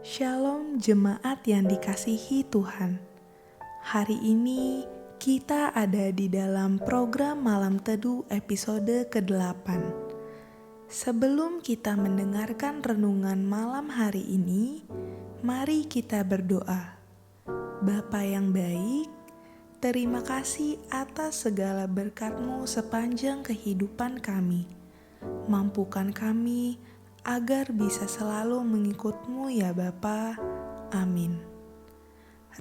Shalom jemaat yang dikasihi Tuhan. Hari ini kita ada di dalam program Malam Teduh episode ke-8. Sebelum kita mendengarkan renungan malam hari ini, mari kita berdoa. Bapa yang baik, terima kasih atas segala berkat-Mu sepanjang kehidupan kami. Mampukan kami agar bisa selalu mengikut-Mu ya Bapa. Amin.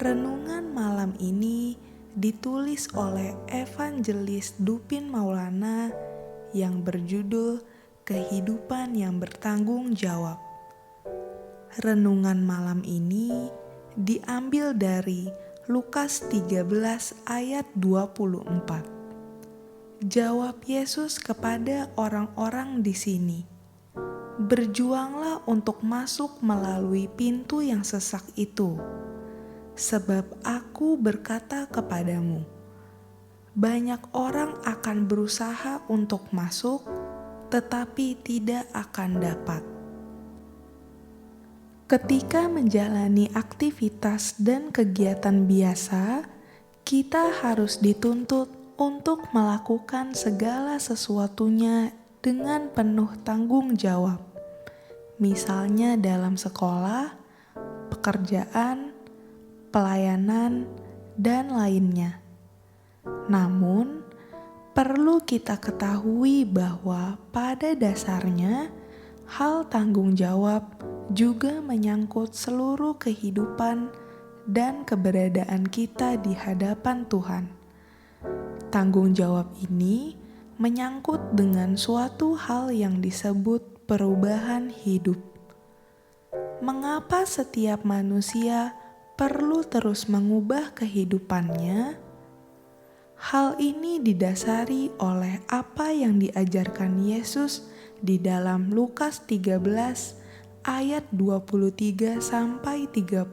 Renungan malam ini ditulis oleh Evangelis Dupin Maulana yang berjudul Kehidupan yang Bertanggung Jawab. Renungan malam ini diambil dari Lukas 13 ayat 24. Jawab Yesus kepada orang-orang di sini, "Berjuanglah untuk masuk melalui pintu yang sesak itu. Sebab aku berkata kepadamu, banyak orang akan berusaha untuk masuk, tetapi tidak akan dapat." Ketika menjalani aktivitas dan kegiatan biasa, kita harus dituntut untuk melakukan segala sesuatunya dengan penuh tanggung jawab. Misalnya dalam sekolah, pekerjaan, pelayanan, dan lainnya. Namun, perlu kita ketahui bahwa pada dasarnya, hal tanggung jawab juga menyangkut seluruh kehidupan dan keberadaan kita di hadapan Tuhan. Tanggung jawab ini menyangkut dengan suatu hal yang disebut perubahan hidup. Mengapa setiap manusia perlu terus mengubah kehidupannya? Hal ini didasari oleh apa yang diajarkan Yesus di dalam Lukas 13 ayat 23 sampai 30.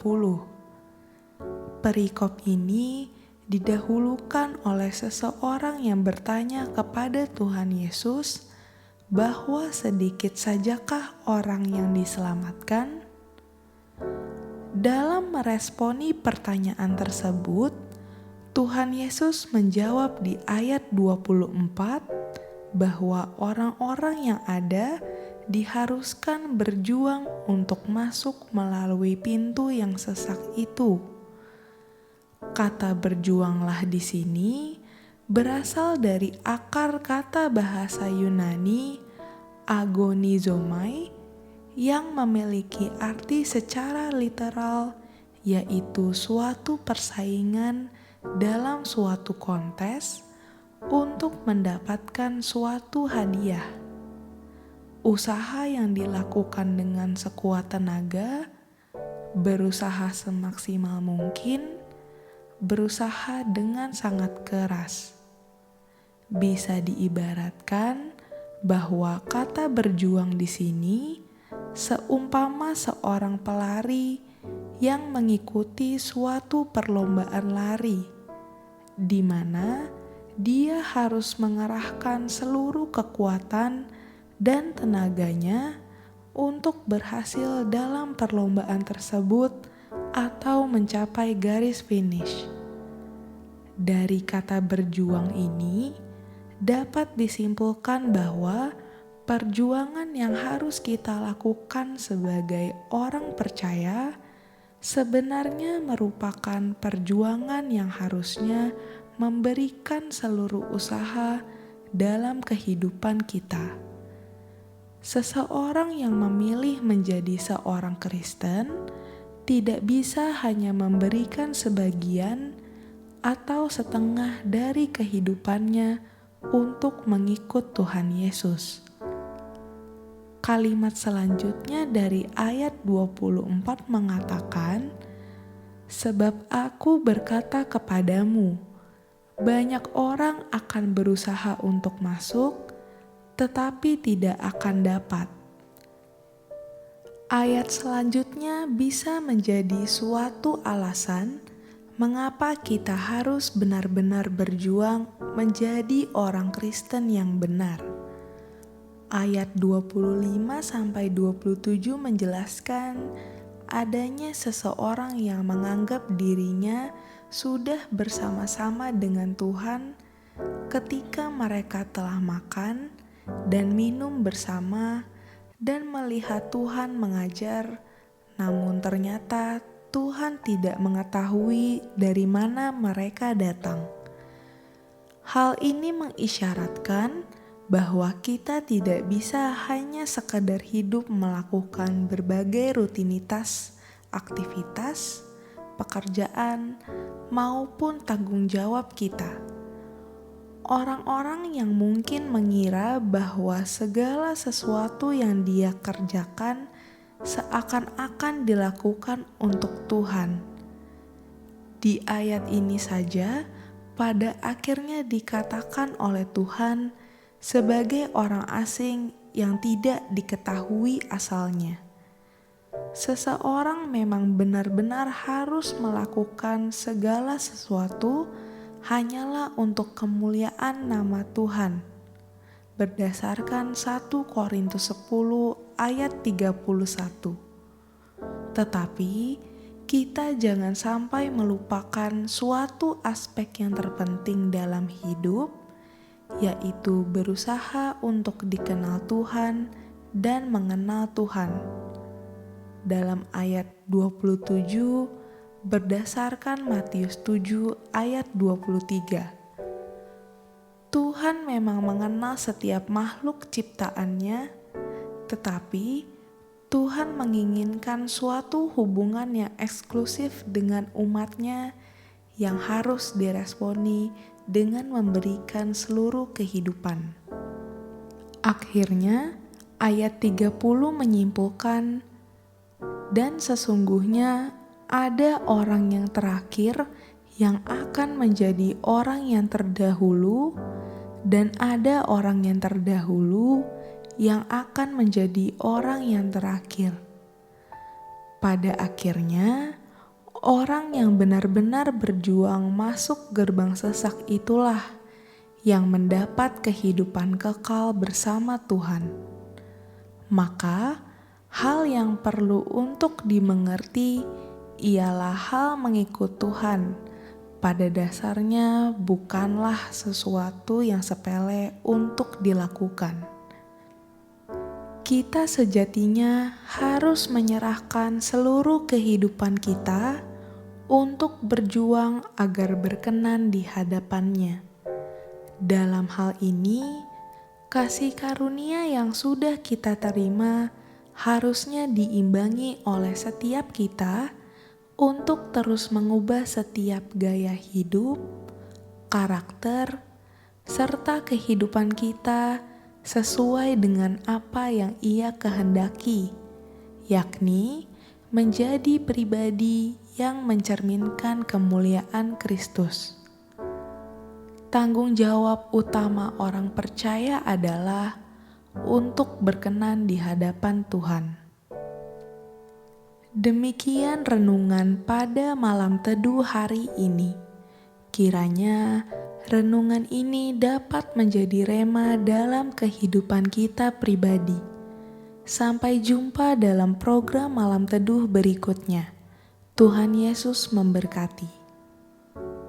Perikop ini didahulukan oleh seseorang yang bertanya kepada Tuhan Yesus bahwa sedikit sajakah orang yang diselamatkan? Dalam meresponi pertanyaan tersebut, Tuhan Yesus menjawab di ayat 24 bahwa orang-orang yang ada diharuskan berjuang untuk masuk melalui pintu yang sesak itu. Kata berjuanglah di sini berasal dari akar kata bahasa Yunani agonizomai yang memiliki arti secara literal, yaitu suatu persaingan dalam suatu kontes untuk mendapatkan suatu hadiah. Usaha yang dilakukan dengan sekuat tenaga, berusaha semaksimal mungkin, berusaha dengan sangat keras. Bisa diibaratkan bahwa kata berjuang di sini seumpama seorang pelari yang mengikuti suatu perlombaan lari, di mana dia harus mengerahkan seluruh kekuatan dan tenaganya untuk berhasil dalam perlombaan tersebut atau mencapai garis finish. Dari kata berjuang ini dapat disimpulkan bahwa perjuangan yang harus kita lakukan sebagai orang percaya sebenarnya merupakan perjuangan yang harusnya memberikan seluruh usaha dalam kehidupan kita. Seseorang yang memilih menjadi seorang Kristen tidak bisa hanya memberikan sebagian atau setengah dari kehidupannya untuk mengikut Tuhan Yesus. Kalimat selanjutnya dari ayat 24 mengatakan, "Sebab aku berkata kepadamu, banyak orang akan berusaha untuk masuk, tetapi tidak akan dapat." Ayat selanjutnya bisa menjadi suatu alasan mengapa kita harus benar-benar berjuang menjadi orang Kristen yang benar. Ayat 25-27 menjelaskan adanya seseorang yang menganggap dirinya sudah bersama-sama dengan Tuhan ketika mereka telah makan dan minum bersama dan melihat Tuhan mengajar, namun ternyata Tuhan tidak mengetahui dari mana mereka datang. Hal ini mengisyaratkan bahwa kita tidak bisa hanya sekadar hidup melakukan berbagai rutinitas, aktivitas, pekerjaan, maupun tanggung jawab kita. Orang-orang yang mungkin mengira bahwa segala sesuatu yang dia kerjakan seakan-akan dilakukan untuk Tuhan. Di ayat ini saja, pada akhirnya dikatakan oleh Tuhan sebagai orang asing yang tidak diketahui asalnya. Seseorang memang benar-benar harus melakukan segala sesuatu hanyalah untuk kemuliaan nama Tuhan. Berdasarkan 1 Korintus 10 ayat 31. Tetapi kita jangan sampai melupakan suatu aspek yang terpenting dalam hidup, yaitu berusaha untuk dikenal Tuhan dan mengenal Tuhan. Dalam ayat 27 berdasarkan Matius 7 ayat 23. Tuhan memang mengenal setiap makhluk ciptaannya, tetapi Tuhan menginginkan suatu hubungan yang eksklusif dengan umatnya yang harus diresponi dengan memberikan seluruh kehidupan. Akhirnya, ayat 30 menyimpulkan, dan sesungguhnya ada orang yang terakhir yang akan menjadi orang yang terdahulu, dan ada orang yang terdahulu yang akan menjadi orang yang terakhir. Pada akhirnya, orang yang benar-benar berjuang masuk gerbang sesak itulah yang mendapat kehidupan kekal bersama Tuhan. Maka, hal yang perlu untuk dimengerti ialah hal mengikut Tuhan. Pada dasarnya bukanlah sesuatu yang sepele untuk dilakukan. Kita sejatinya harus menyerahkan seluruh kehidupan kita untuk berjuang agar berkenan di hadapannya. Dalam hal ini, kasih karunia yang sudah kita terima harusnya diimbangi oleh setiap kita untuk terus mengubah setiap gaya hidup, karakter, serta kehidupan kita sesuai dengan apa yang Ia kehendaki, yakni menjadi pribadi yang mencerminkan kemuliaan Kristus. Tanggung jawab utama orang percaya adalah untuk berkenan di hadapan Tuhan. Demikian renungan pada malam teduh hari ini. Kiranya renungan ini dapat menjadi rema dalam kehidupan kita pribadi. Sampai jumpa dalam program malam teduh berikutnya. Tuhan Yesus memberkati.